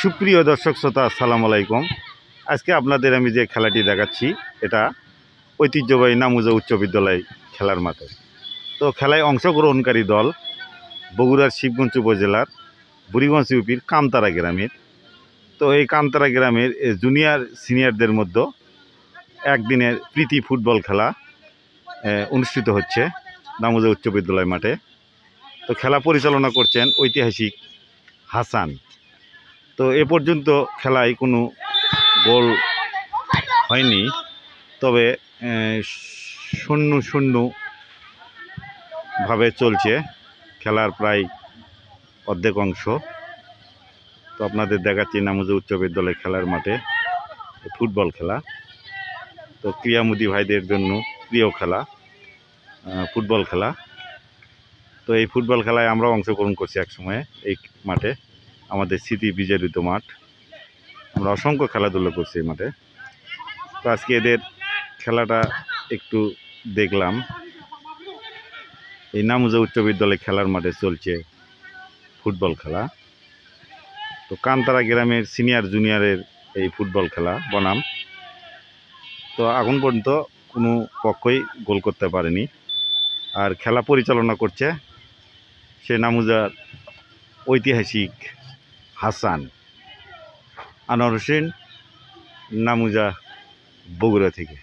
সুপ্রিয় দর্শক শ্রোতা, আসসালামু আলাইকুম। আজকে আপনাদের আমি যে খেলাটি দেখাচ্ছি এটা ঐতিহ্যবাহী নামুজা উচ্চ বিদ্যালয় খেলার মাঠে। তো খেলায় অংশগ্রহণকারী দল বগুড়ার শিবগঞ্জ উপজেলার বুড়িগঞ্জ ইউপির কামতারা গ্রামের। তো এই কামতারা গ্রামের জুনিয়র সিনিয়রদের মধ্যে একদিনের প্রীতি ফুটবল খেলা অনুষ্ঠিত হচ্ছে নামুজা উচ্চ বিদ্যালয় মাঠে। তো খেলা পরিচালনা করছেন ঐতিহাসিক হাসান। তো এ পর্যন্ত খেলায় কোনো গোল হয়নি, তবে 0-0ভাবে চলছে খেলার প্রায় অর্ধেক অংশ। তো আপনাদের দেখাচ্ছি নামুজা উচ্চ বিদ্যালয় খেলার মাঠে ফুটবল খেলা। তো ক্রীড়ামোদী ভাইদের জন্য প্রিয় খেলা ফুটবল খেলা। তো এই ফুটবল খেলায় আমরা অংশগ্রহণ করছি এক সময়ে এই মাঠে, আমাদের স্মৃতি বিজড়িত মাঠ। আমরা অসংখ্য খেলাধুলো করছি এই মাঠে। তো আজকে এদের খেলাটা একটু দেখলাম। এই নামুজা উচ্চ বিদ্যালয় খেলার মাঠে চলছে ফুটবল খেলা। তো কামতারা গ্রামের সিনিয়র জুনিয়রের এই ফুটবল খেলা বনাম। তো এখন পর্যন্ত কোনো পক্ষই গোল করতে পারেনি। আর খেলা পরিচালনা করছে সে নামুজার ঐতিহাসিক হাসান। আনোয়ার হোসেন, নামুজা, বগুড়া থেকে।